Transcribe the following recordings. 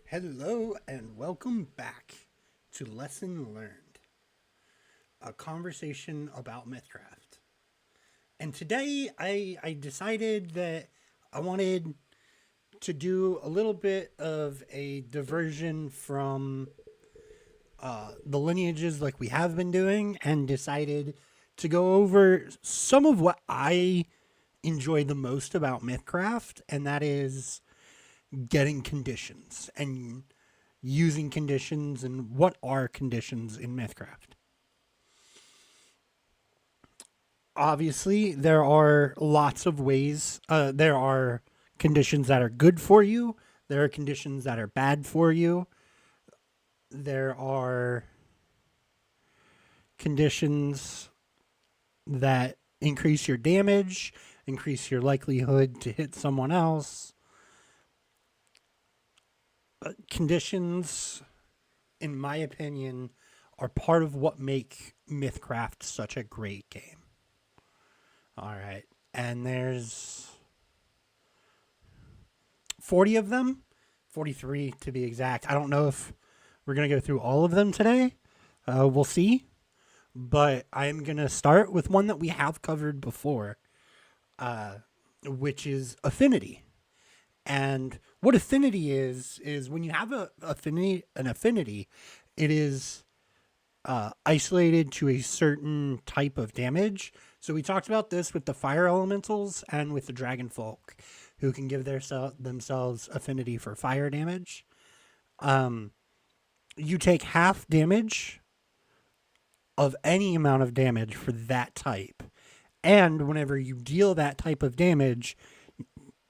Hello and welcome back to Lesson Learned, a conversation about Mythcraft. And today I decided that I wanted to do a little bit of a diversion from the lineages like we have been doing and decided to go over some of what I enjoy the most about Mythcraft, and that is getting conditions and using conditions and what are conditions in Mythcraft. Obviously, there are lots of ways. There are conditions that are good for you. There are conditions that are bad for you. There are conditions that increase your damage, increase your likelihood to hit someone else. Conditions, in my opinion, are part of what make Mythcraft such a great game. All right. And there's 40 of them, 43 to be exact. I don't know if we're going to go through all of them today. We'll see. But I'm going to start with one that we have covered before, which is affinity. And what affinity is when you have an affinity, it is isolated to a certain type of damage. So we talked about this with the fire elementals and with the dragon folk, who can give themselves affinity for fire damage. You take half damage of any amount of damage for that type. And whenever you deal that type of damage,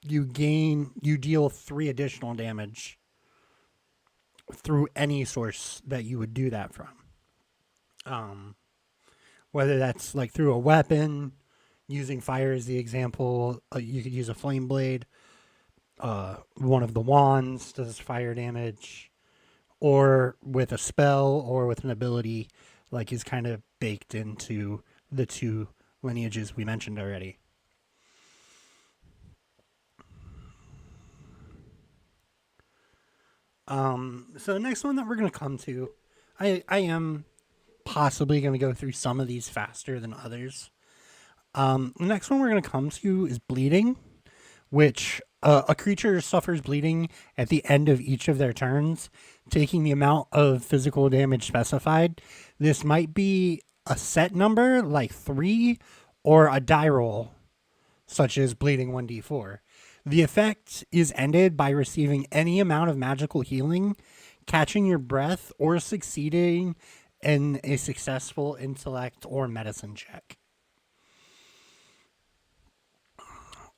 you deal 3 additional damage through any source that you would do that from. Whether that's like through a weapon, using fire as the example, you could use a flame blade. One of the wands does fire damage, or with a spell, or with an ability, like is kind of baked into the 2 lineages we mentioned already. So the next one that we're going to come to, I am possibly going to go through some of these faster than others. The next one we're going to come to is bleeding, which a creature suffers bleeding at the end of each of their turns, taking the amount of physical damage specified. This might be a set number, like 3, or a die roll, such as bleeding 1d4. The effect is ended by receiving any amount of magical healing, catching your breath, or succeeding in a successful intellect or medicine check.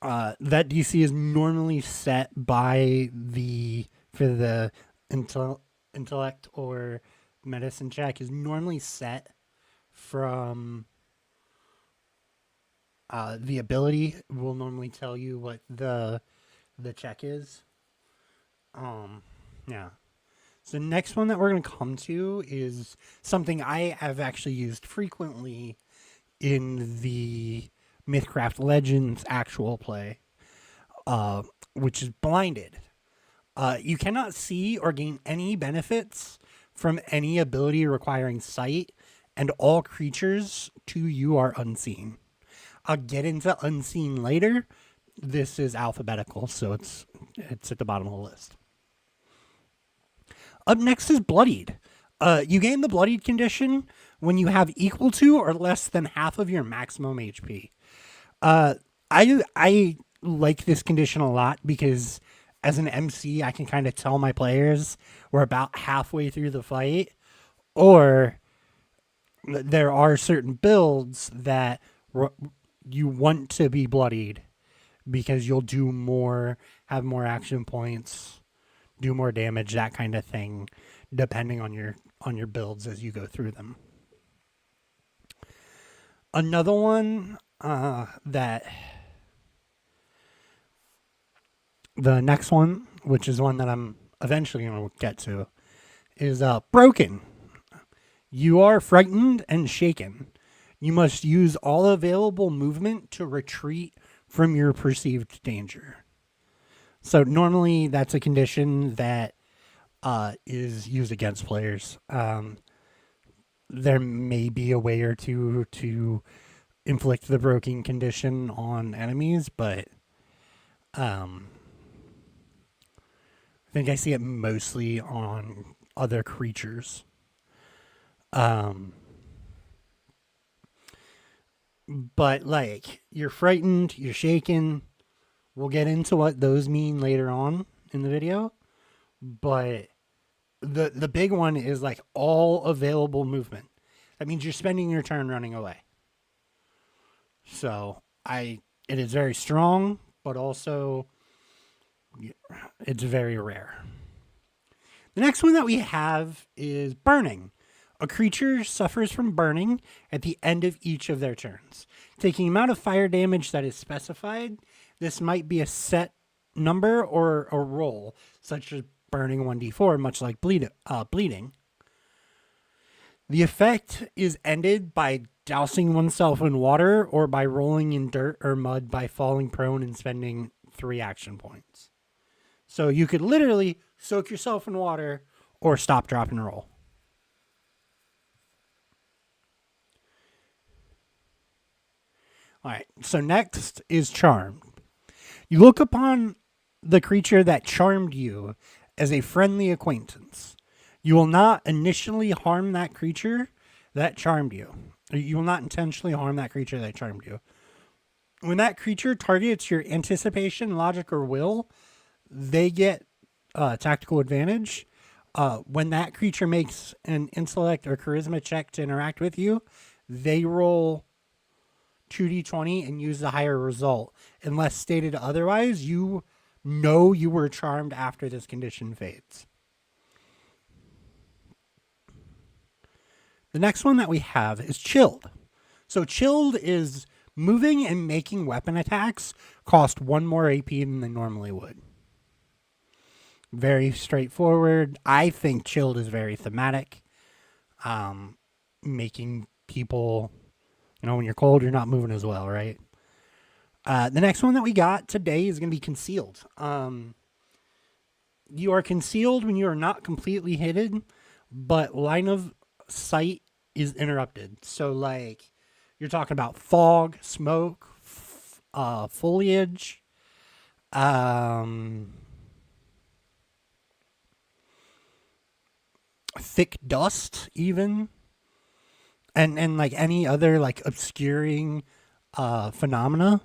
That DC is normally set by for the intellect or medicine check is normally set from the ability. Will normally tell you what the check is. Yeah. So the next one that we're going to come to is something I have actually used frequently in the Mythcraft Legends actual play, which is blinded. You cannot see or gain any benefits from any ability requiring sight, and all creatures to you are unseen. I'll get into unseen later. This is alphabetical, so it's at the bottom of the list. Up next is bloodied. You gain the bloodied condition when you have equal to or less than half of your maximum HP. I like this condition a lot because as an MC, I can kind of tell my players we're about halfway through the fight, or there are certain builds that you want to be bloodied because you'll do more, have more action points, do more damage, that kind of thing, depending on your builds as you go through them. Another one that the next one, which is one that I'm eventually going to get to, is broken. You are frightened and shaken. You must use all available movement to retreat from your perceived danger. So normally that's a condition that is used against players. There may be a way or two to inflict the broken condition on enemies, but um, I think I see it mostly on other creatures. Um, but like you're frightened, you're shaken. We'll get into what those mean later on in the video, but the big one is like all available movement. That means you're spending your turn running away. So it is very strong, but also it's very rare. The next one that we have is burning. A creature suffers from burning at the end of each of their turns, taking the amount of fire damage that is specified. This might be a set number or a roll, such as burning 1d4, much like bleeding. The effect is ended by dousing oneself in water or by rolling in dirt or mud by falling prone and spending 3 action points. So you could literally soak yourself in water or stop, drop, and roll. All right, so next is Charmed. You look upon the creature that charmed you as a friendly acquaintance. You will not initially harm that creature that charmed you. You will not intentionally harm that creature that charmed you. When that creature targets your anticipation, logic, or will, they get tactical advantage. When that creature makes an intellect or charisma check to interact with you, they roll 2d20 and use the higher result. Unless stated otherwise, you know you were charmed after this condition fades. The next one that we have is Chilled. So Chilled is moving and making weapon attacks cost 1 more AP than they normally would. Very straightforward. I think Chilled is very thematic. Making people, when you're cold, you're not moving as well, right? The next one that we got today is going to be Concealed. You are concealed when you are not completely hidden, but line of sight is interrupted. So, like, you're talking about fog, smoke, foliage, thick dust, even, and like any other like obscuring phenomena.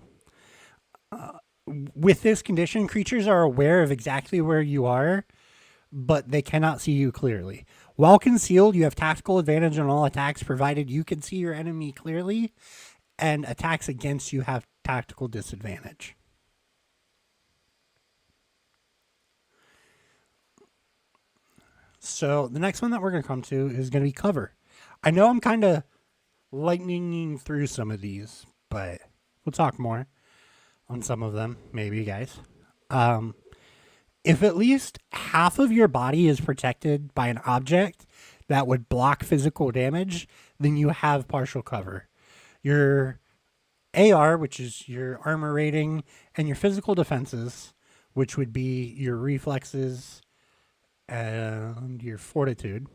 With this condition, creatures are aware of exactly where you are, but they cannot see you clearly. While concealed, you have tactical advantage on all attacks, provided you can see your enemy clearly, and attacks against you have tactical disadvantage. So the next one that we're going to come to is going to be Cover. I know I'm kind of lightning through some of these, but we'll talk more on some of them, maybe, guys. If at least half of your body is protected by an object that would block physical damage, then you have partial cover. Your AR, which is your armor rating, and your physical defenses, which would be your reflexes and your fortitude,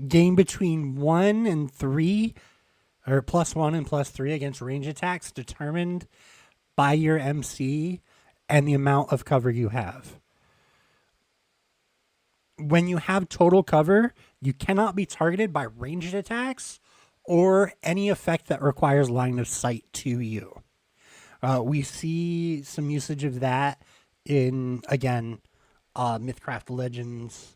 gain between 1 and 3, or +1 and +3 against range attacks determined by your MC and the amount of cover you have. When you have total cover, you cannot be targeted by ranged attacks or any effect that requires line of sight to you. We see some usage of that in, again, Mythcraft Legends.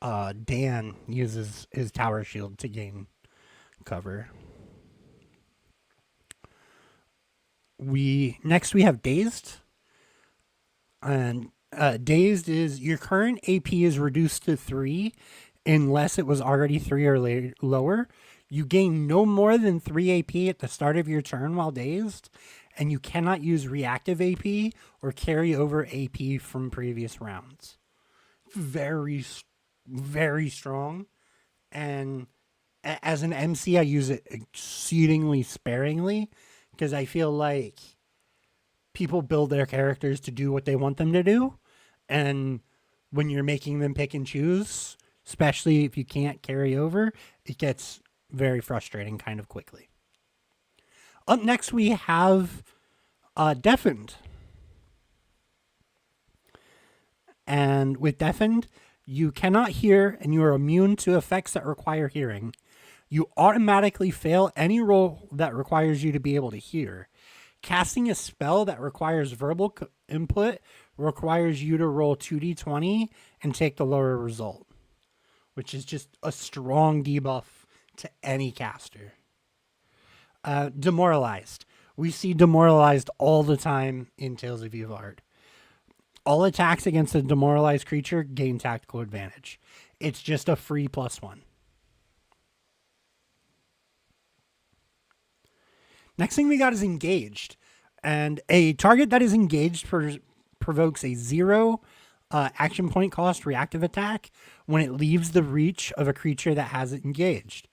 Dan uses his tower shield to gain cover. Next we have Dazed. And Dazed is your current AP is reduced to 3 unless it was already 3 or lower. You gain no more than 3 AP at the start of your turn while dazed, and you cannot use reactive AP or carry over AP from previous rounds. Very, very strong. And as an MC, I use it exceedingly sparingly because I feel like people build their characters to do what they want them to do. And when you're making them pick and choose, especially if you can't carry over, it gets very frustrating kind of quickly. Up next, we have Deafened. And with Deafened, you cannot hear and you are immune to effects that require hearing. You automatically fail any roll that requires you to be able to hear. Casting a spell that requires verbal input requires you to roll 2d20 and take the lower result, which is just a strong debuff to any caster. Demoralized. We see demoralized all the time in Tales of Yvard. All attacks against a demoralized creature gain tactical advantage. It's just a free +1. Next thing we got is engaged. And a target that is engaged provokes a 0 action point cost reactive attack when it leaves the reach of a creature that has it engaged.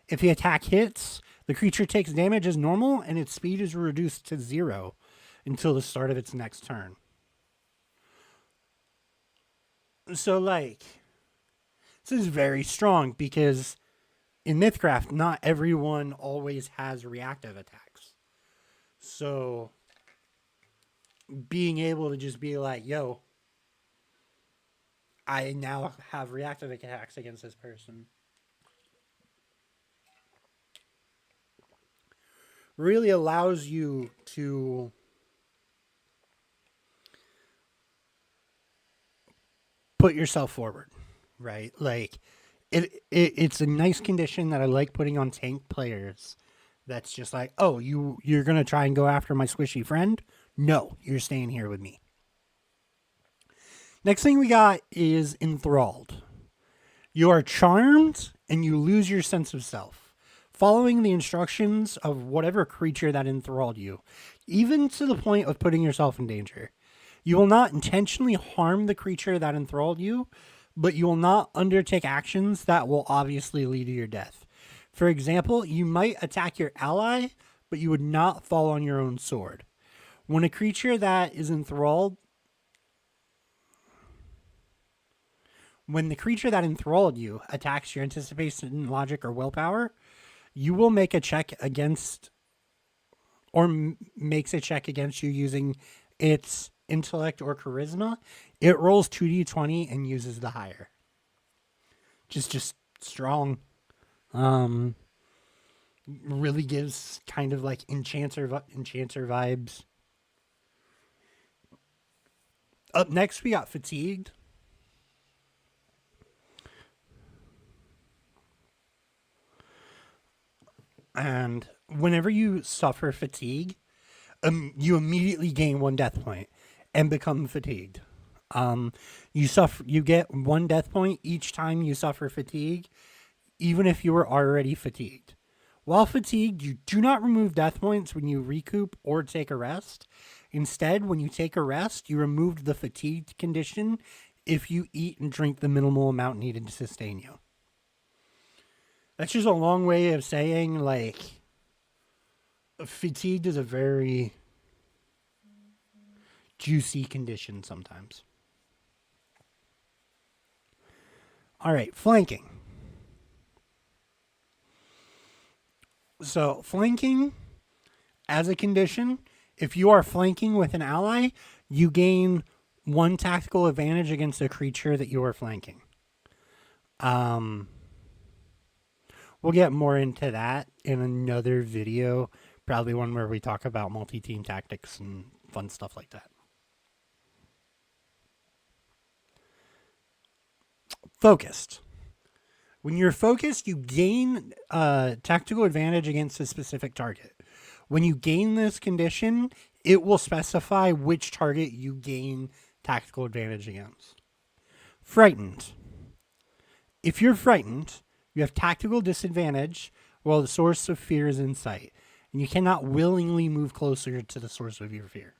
If the attack hits, the creature takes damage as normal and its speed is reduced to 0 until the start of its next turn. So, like, this is very strong because in Mythcraft, not everyone always has reactive attacks. So, being able to just be like, yo, I now have reactive attacks against this person, really allows you to put yourself forward, right? Like, it's a nice condition that I like putting on tank players. That's just like, oh, you're going to try and go after my squishy friend? No, you're staying here with me. Next thing we got is enthralled. You are charmed and you lose your sense of self, following the instructions of whatever creature that enthralled you, even to the point of putting yourself in danger. You will not intentionally harm the creature that enthralled you, but you will not undertake actions that will obviously lead to your death. For example, you might attack your ally, but you would not fall on your own sword. When a creature that is enthralled, when the creature that enthralled you attacks your anticipation, logic, or willpower, you will make a check against, or makes a check against you using its intellect or charisma. It rolls 2d20 and uses the higher. Just strong. Really gives kind of like enchanter vibes. Up next, we got fatigued. And whenever you suffer fatigue, you immediately gain 1 death point and become fatigued. You get 1 death point each time you suffer fatigue, even if you were already fatigued. While fatigued, you do not remove death points when you recoup or take a rest. Instead, when you take a rest, you remove the fatigued condition if you eat and drink the minimal amount needed to sustain you. That's just a long way of saying, like, fatigued is a very juicy condition sometimes. All right, flanking. So, flanking as a condition, if you are flanking with an ally, you gain 1 tactical advantage against a creature that you are flanking. We'll get more into that in another video, probably one where we talk about multi-team tactics and fun stuff like that. Focused. When you're focused, you gain tactical advantage against a specific target. When you gain this condition, it will specify which target you gain tactical advantage against. Frightened. If you're frightened, you have tactical disadvantage while the source of fear is in sight, and you cannot willingly move closer to the source of your fear.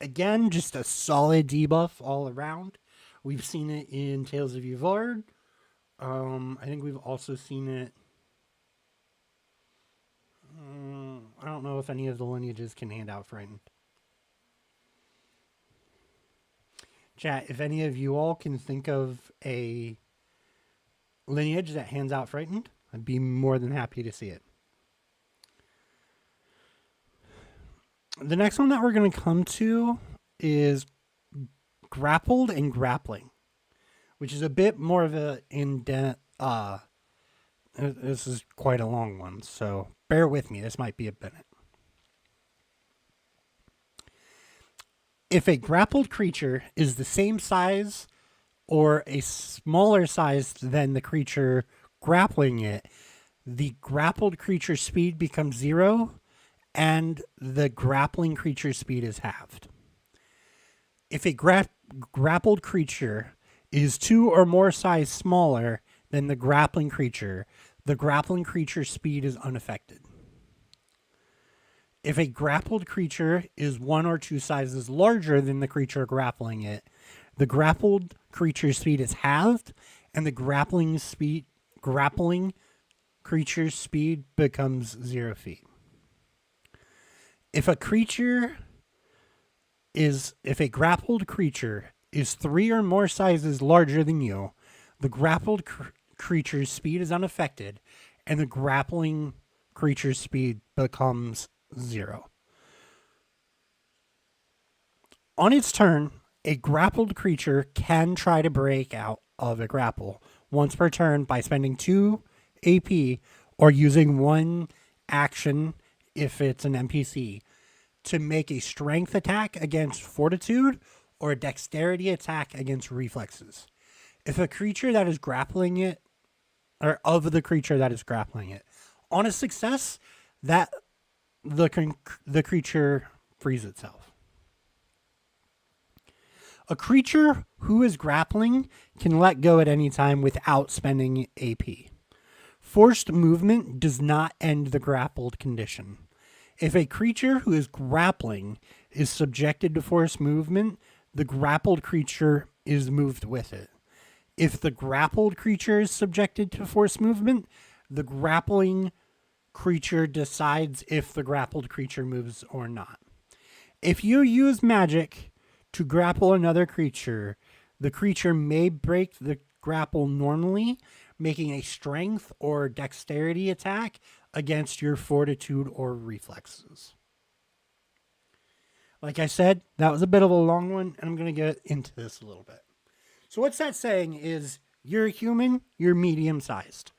Again, just a solid debuff all around. We've seen it in Tales of Yvard. I think we've also seen it. I don't know if any of the lineages can hand out frightened. Chat, if any of you all can think of a lineage that hands out frightened, I'd be more than happy to see it. The next one that we're going to come to is grappled and grappling, which is a bit more of a in-depth. This is quite a long one, so bear with me. This might be a minute. If a grappled creature is the same size or a smaller size than the creature grappling it, the grappled creature's speed becomes 0 and the grappling creature's speed is halved. If a grappled creature is 2 or more size smaller than the grappling creature's speed is unaffected. If a grappled creature is 1 or 2 sizes larger than the creature grappling it, the grappled creature's speed is halved, and the grappling creature's speed becomes 0 feet. If a grappled creature is 3 or more sizes larger than you, the grappled creature's speed is unaffected, and the grappling creature's speed becomes 0. On its turn, a grappled creature can try to break out of a grapple once per turn by spending 2 AP or using 1 action if it's an NPC to make a strength attack against fortitude or a dexterity attack against reflexes. If a creature that is grappling it, or of the creature that is grappling it, on a success, that the creature frees itself. A creature who is grappling can let go at any time without spending AP. Forced movement does not end the grappled condition. If a creature who is grappling is subjected to forced movement, the grappled creature is moved with it. If the grappled creature is subjected to forced movement, the grappling creature decides if the grappled creature moves or not. If you use magic to grapple another creature, the creature may break the grapple normally, making a strength or dexterity attack against your fortitude or reflexes. Like I said, that was a bit of a long one, and I'm going to get into this a little bit. So what's that saying is, you're a human, you're medium-sized.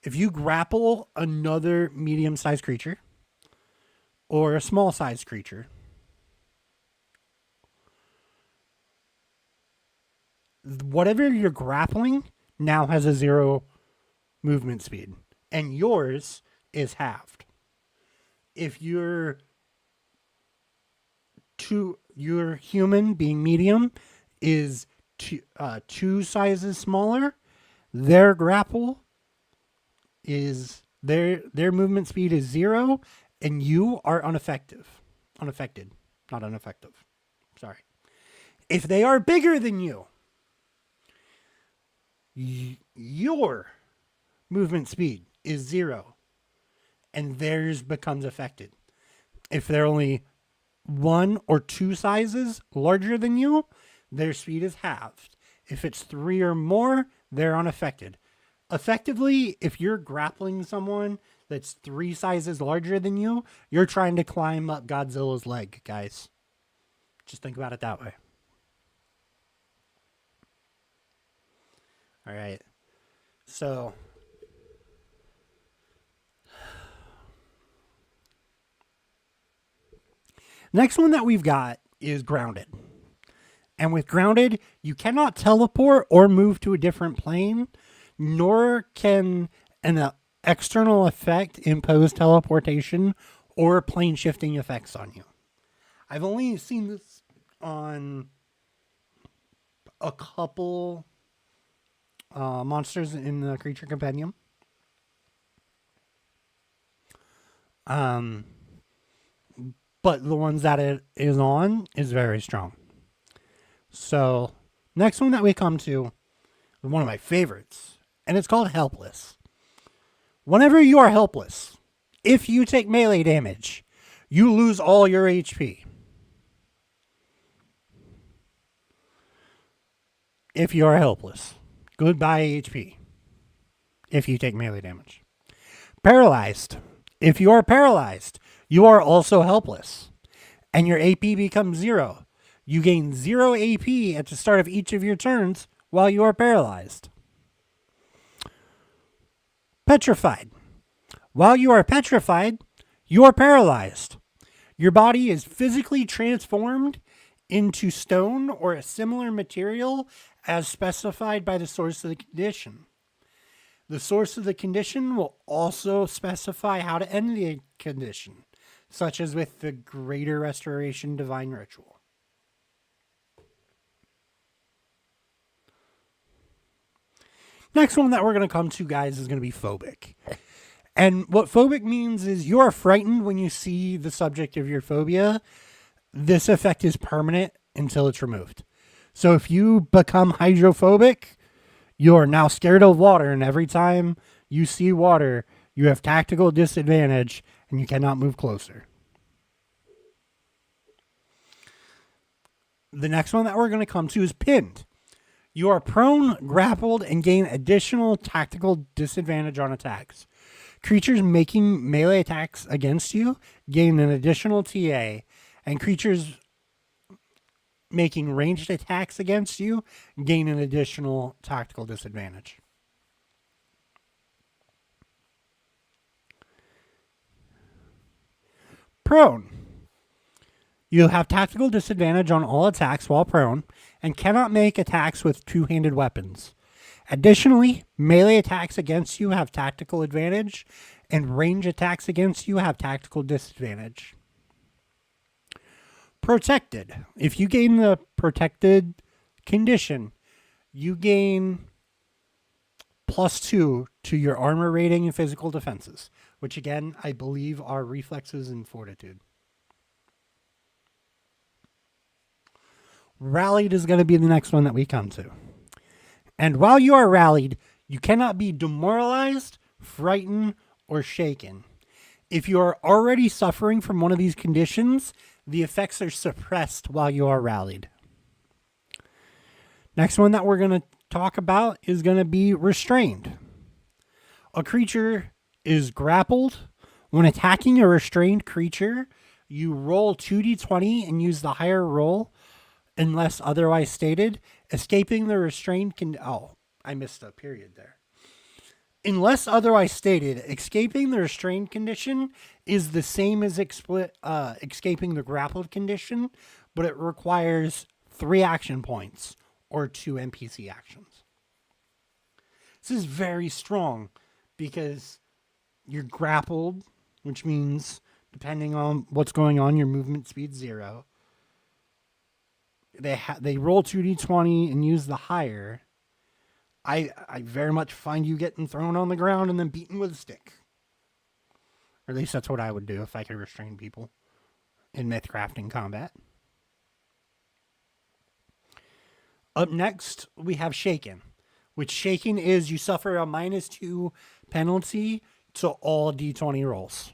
If you grapple another medium-sized creature or a small-sized creature, whatever you're grappling now has a 0 movement speed, and yours is halved. If your human being medium is 2 sizes smaller, their grapple is their movement speed is 0, and you are unaffected. Not ineffective. Sorry. If they are bigger than you, your movement speed is 0, and theirs becomes affected. If they're only 1 or 2 sizes larger than you, their speed is halved. If it's 3 or more, they're unaffected. Effectively, if you're grappling someone that's 3 sizes larger than you, you're trying to climb up Godzilla's leg, guys. Just think about it that way. All right. So, next one that we've got is grounded. And with grounded, you cannot teleport or move to a different plane, nor can an external effect impose teleportation or plane shifting effects on you. I've only seen this on a couple monsters in the Creature Compendium. But the ones that it is on is very strong. So, next one that we come to is one of my favorites, and it's called Helpless. Whenever you are helpless, if you take melee damage, you lose all your HP. if you are helpless. Goodbye HP if you take melee damage. Paralyzed. If you are paralyzed, you are also helpless. And your AP becomes 0. You gain 0 AP at the start of each of your turns while you are paralyzed. Petrified. While you are petrified, you are paralyzed. Your body is physically transformed into stone or a similar material as specified by the source of the condition. The source of the condition will also specify how to end the condition, such as with the Greater Restoration Divine Ritual. Next one that we're going to come to, guys, is going to be phobic. And what phobic means is you are frightened when you see the subject of your phobia. This effect is permanent until it's removed. So if you become hydrophobic, you're now scared of water, and every time you see water, you have tactical disadvantage, and you cannot move closer. The next one that we're going to come to is pinned. You are prone, grappled, and gain additional tactical disadvantage on attacks. Creatures making melee attacks against you gain an additional TA, and creatures making ranged attacks against you gain an additional tactical disadvantage. Prone. You have tactical disadvantage on all attacks while prone and cannot make attacks with two-handed weapons. Additionally, melee attacks against you have tactical advantage, and range attacks against you have tactical disadvantage. Protected. If you gain the protected condition, you gain +2 to your armor rating and physical defenses, which again, I believe are reflexes and fortitude. Rallied is going to be the next one that we come to. And while you are rallied, you cannot be demoralized, frightened, or shaken. If you are already suffering from one of these conditions, the effects are suppressed while you are rallied. Next one that we're going to talk about is going to be restrained. A creature is grappled. When attacking a restrained creature, you roll 2d20 and use the higher roll unless otherwise stated. Escaping the restrained I missed a period there. Unless otherwise stated, escaping the restrained condition is the same as escaping the grappled condition, but it requires 3 action points or 2 NPC actions. This is very strong because you're grappled, which means depending on what's going on, your movement speed's 0. They roll 2d20 and use the higher. I very much find you getting thrown on the ground and then beaten with a stick. Or at least that's what I would do if I could restrain people in Mythcrafting combat. Up next, we have Shaken, which Shaken is you suffer a -2 penalty to all d20 rolls.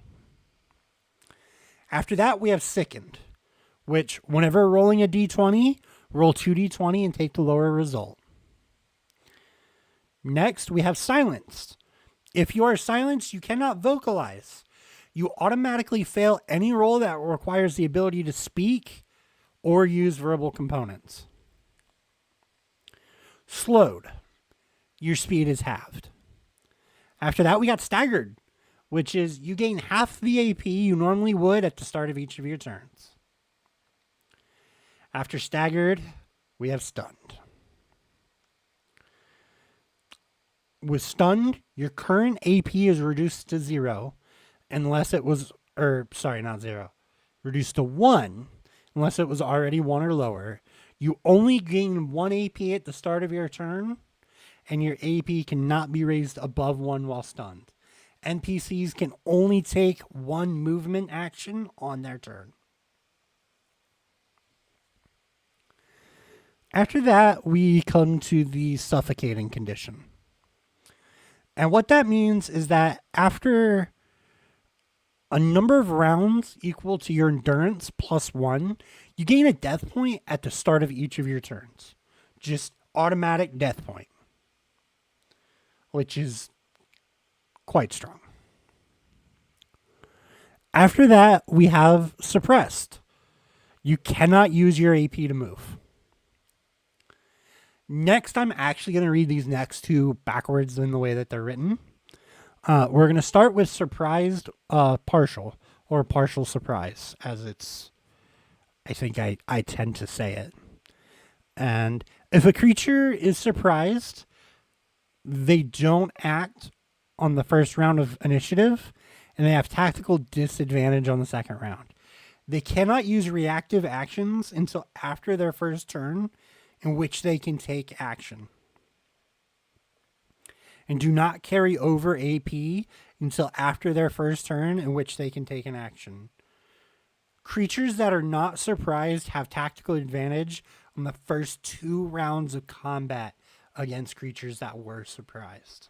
After that, we have Sickened, which whenever rolling a d20, roll 2d20 and take the lower result. Next, we have Silenced. If you are silenced, you cannot vocalize. You automatically fail any roll that requires the ability to speak or use verbal components. Slowed. Your speed is halved. After that, we got Staggered, which is you gain half the AP you normally would at the start of each of your turns. After Staggered, we have Stunned. With Stunned, your current AP is reduced to 0 unless it was, not 0, reduced to 1 unless it was already 1 or lower. You only gain 1 AP at the start of your turn, and your AP cannot be raised above 1 while stunned. NPCs can only take 1 movement action on their turn. After that, we come to the Suffocating condition. And what that means is that after a number of rounds equal to your endurance +1, you gain a death point at the start of each of your turns. Just automatic death point, which is quite strong. After that, we have suppressed. You cannot use your AP to move. Next, I'm actually going to read these next two backwards in the way that they're written. We're going to start with surprised partial, or partial surprise, as it's, I think I tend to say it. And if a creature is surprised, they don't act on the first round of initiative, and they have tactical disadvantage on the second round. They cannot use reactive actions until after their first turn, in which they can take action. And do not carry over AP until after their first turn, in which they can take an action. Creatures that are not surprised have tactical advantage on the first 2 rounds of combat against creatures that were surprised.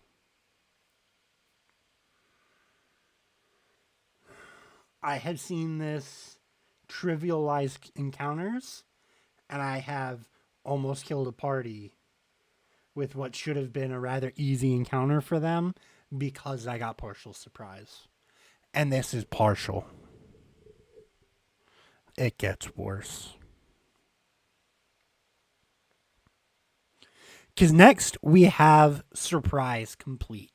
I have seen this trivialize encounters, and I have almost killed a party with what should have been a rather easy encounter for them because I got partial surprise. And this is partial. It gets worse. Because next we have surprise complete,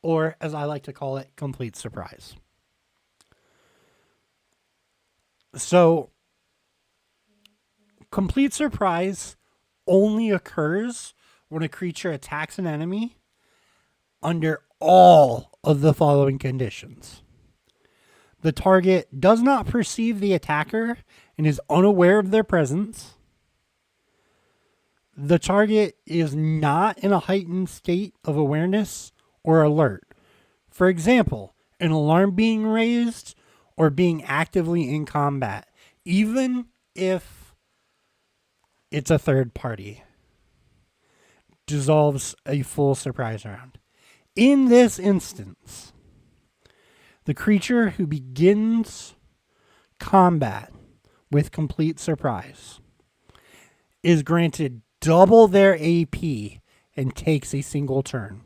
or as I like to call it, complete surprise. So, complete surprise only occurs when a creature attacks an enemy under all of the following conditions. The target does not perceive the attacker and is unaware of their presence. The target is not in a heightened state of awareness or alert. For example, an alarm being raised or being actively in combat, even if it's a third party. Dissolves a full surprise round. In this instance, the creature who begins combat with complete surprise is granted double their AP and takes a single turn.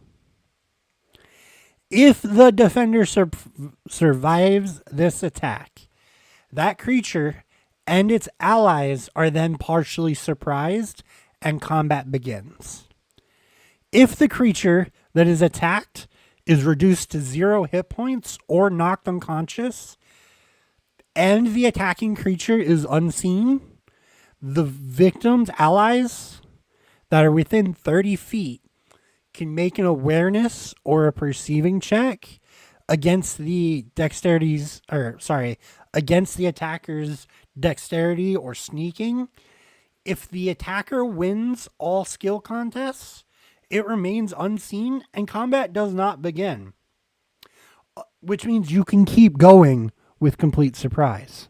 If the defender survives this attack, that creature and its allies are then partially surprised and combat begins. If the creature that is attacked is reduced to 0 hit points or knocked unconscious, and the attacking creature is unseen, the victim's allies that are within 30 feet can make an awareness or a perceiving check against the against the attacker's dexterity or sneaking. If the attacker wins all skill contests, it remains unseen and combat does not begin, which means you can keep going with complete surprise.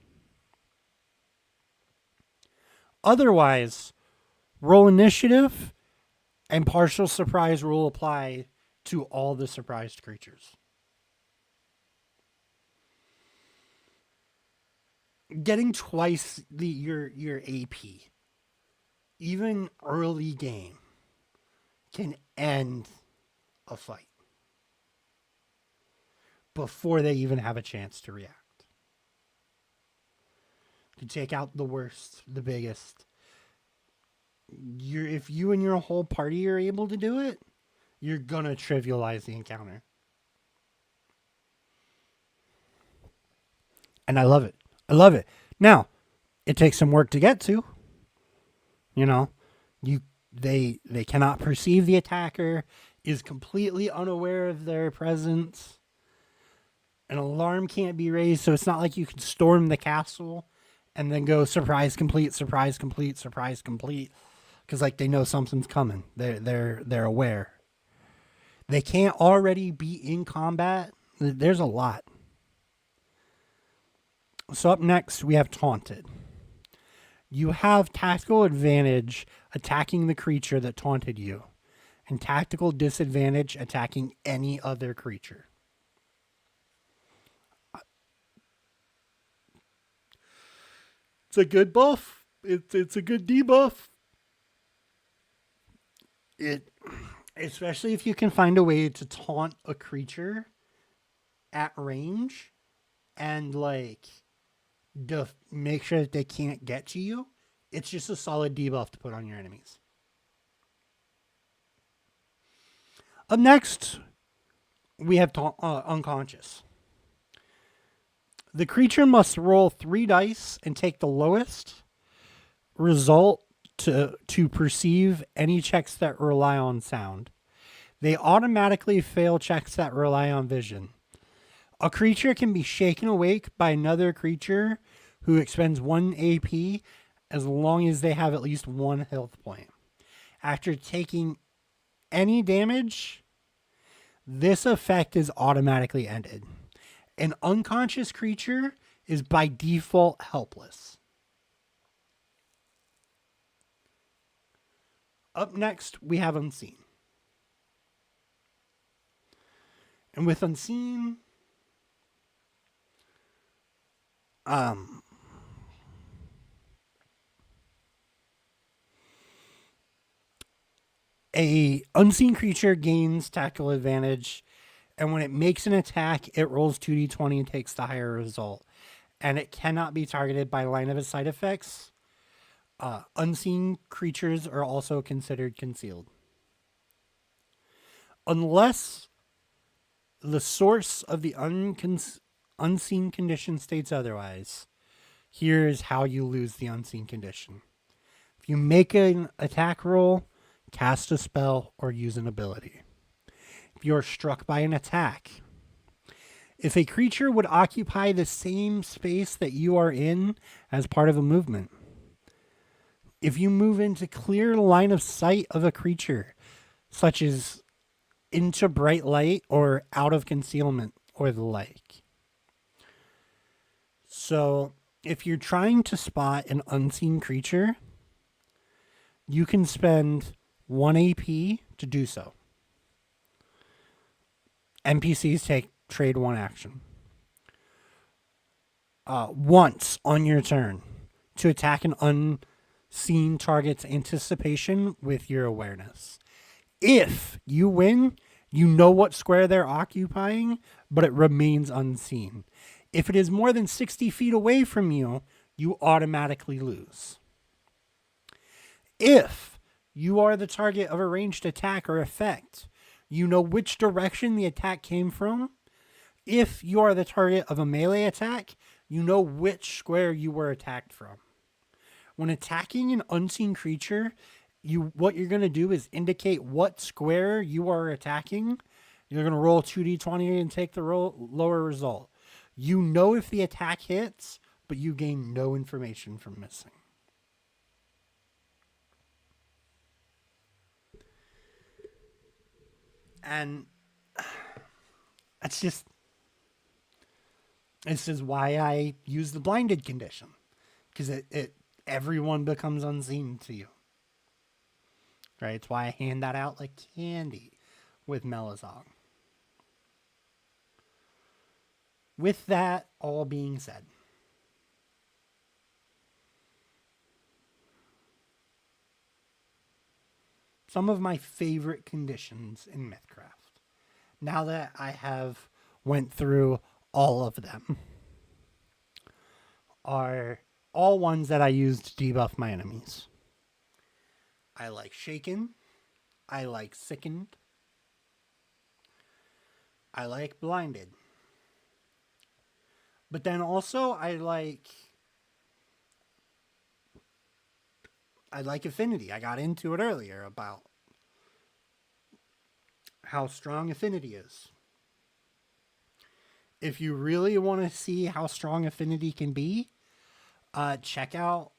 Otherwise, roll initiative and partial surprise will apply to all the surprised creatures. Getting twice your AP, even early game, can end a fight before they even have a chance to react. To take out the worst, the biggest. If you and your whole party are able to do it, you're going to trivialize the encounter. And I love it. I love it. Now, it takes some work to get to. You know, they cannot perceive the attacker, is completely unaware of their presence. An alarm can't be raised, so it's not like you can storm the castle and then go surprise complete, surprise complete, surprise complete, because like they know something's coming. They're aware. They can't already be in combat. There's a lot. So up next we have taunted. You have tactical advantage attacking the creature that taunted you, and tactical disadvantage attacking any other creature. It's a good buff. It's a good debuff. It, especially if you can find a way to taunt a creature at range and like make sure that they can't get to you. It's just a solid debuff to put on your enemies. Up next, we have unconscious. The creature must roll 3 dice and take the lowest result to perceive any checks that rely on sound. They automatically fail checks that rely on vision. A creature can be shaken awake by another creature who expends 1 AP as long as they have at least 1 health point. After taking any damage, this effect is automatically ended. An unconscious creature is by default helpless. Up next, we have Unseen. And with Unseen, a unseen creature gains tactical advantage, and when it makes an attack, it rolls 2d20 and takes the higher result. And it cannot be targeted by line of side effects. Unseen creatures are also considered concealed. Unless the source of the unseen condition states otherwise, here's how you lose the unseen condition. If you make an attack roll, cast a spell, or use an ability. If you're struck by an attack, if a creature would occupy the same space that you are in as part of a movement, if you move into clear line of sight of a creature, such as into bright light or out of concealment or the like. So if you're trying to spot an unseen creature, you can spend 1 AP to do so. NPCs trade 1 action. Once on your turn to attack an unseen target's anticipation with your awareness. If you win, you know what square they're occupying, but it remains unseen. If it is more than 60 feet away from you, you automatically lose. If you are the target of a ranged attack or effect, you know which direction the attack came from. If you are the target of a melee attack, you know which square you were attacked from. When attacking an unseen creature, what you're going to do is indicate what square you are attacking. You're going to roll 2d20 and take the lower result. You know if the attack hits, but you gain no information from missing. And this is why I use the blinded condition, because everyone becomes unseen to you. Right? It's why I hand that out like candy with Melazog. With that all being said, some of my favorite conditions in Mythcraft, now that I have went through all of them, are all ones that I use to debuff my enemies. I like Shaken. I like Sickened. I like Blinded. But then also I like Affinity. I got into it earlier about how strong Affinity is. If you really want to see how strong Affinity can be, check out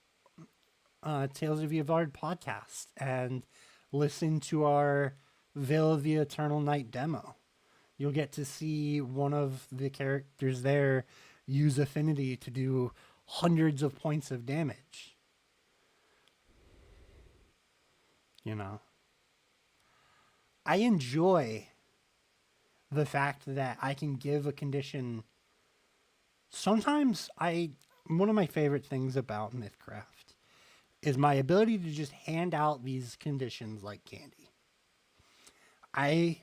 Tales of Yavard podcast and listen to our Veil of the Eternal Night demo. You'll get to see one of the characters there use Affinity to do hundreds of points of damage. You know, I enjoy the fact that I can give a condition. Sometimes one of my favorite things about Mythcraft is my ability to just hand out these conditions like candy. I,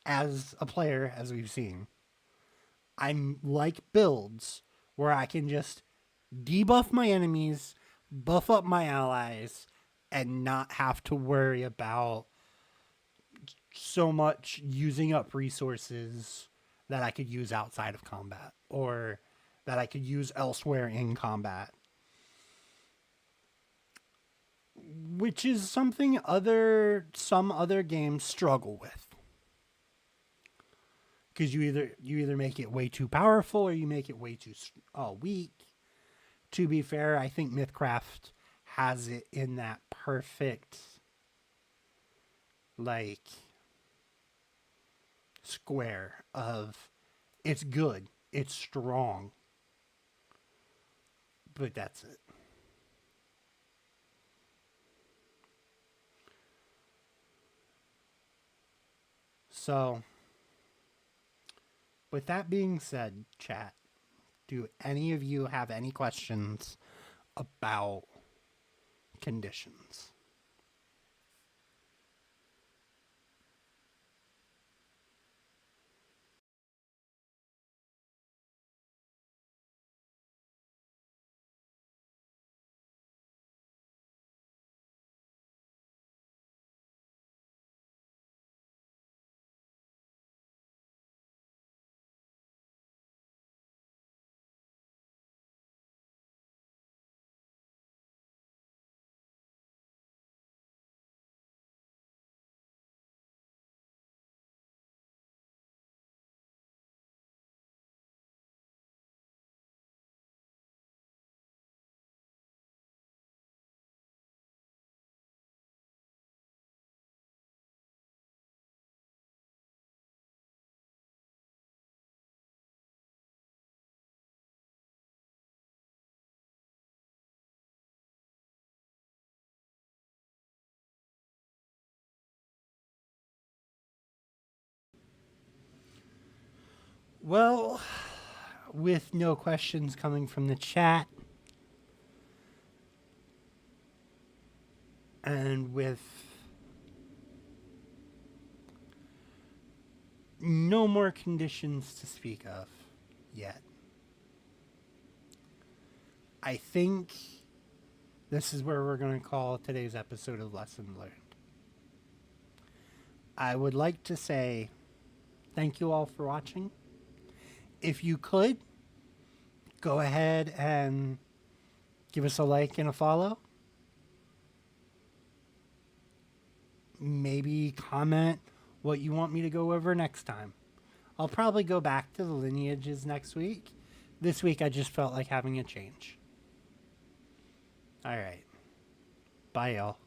as a player, as we've seen, I'm like builds where I can just debuff my enemies, buff up my allies, and not have to worry about so much using up resources that I could use outside of combat or that I could use elsewhere in combat. Which is something some other games struggle with. Because you either make it way too powerful or you make it way too weak. To be fair, I think Mythcraft has it in that perfect like square of it's good, it's strong, but that's it. So, with that being said, chat, do any of you have any questions about conditions? Well, with no questions coming from the chat, and with no more conditions to speak of yet, I think this is where we're going to call today's episode of Lesson Learned. I would like to say thank you all for watching. If you could, go ahead and give us a like and a follow. Maybe comment what you want me to go over next time. I'll probably go back to the lineages next week. This week I just felt like having a change. All right. Bye, y'all.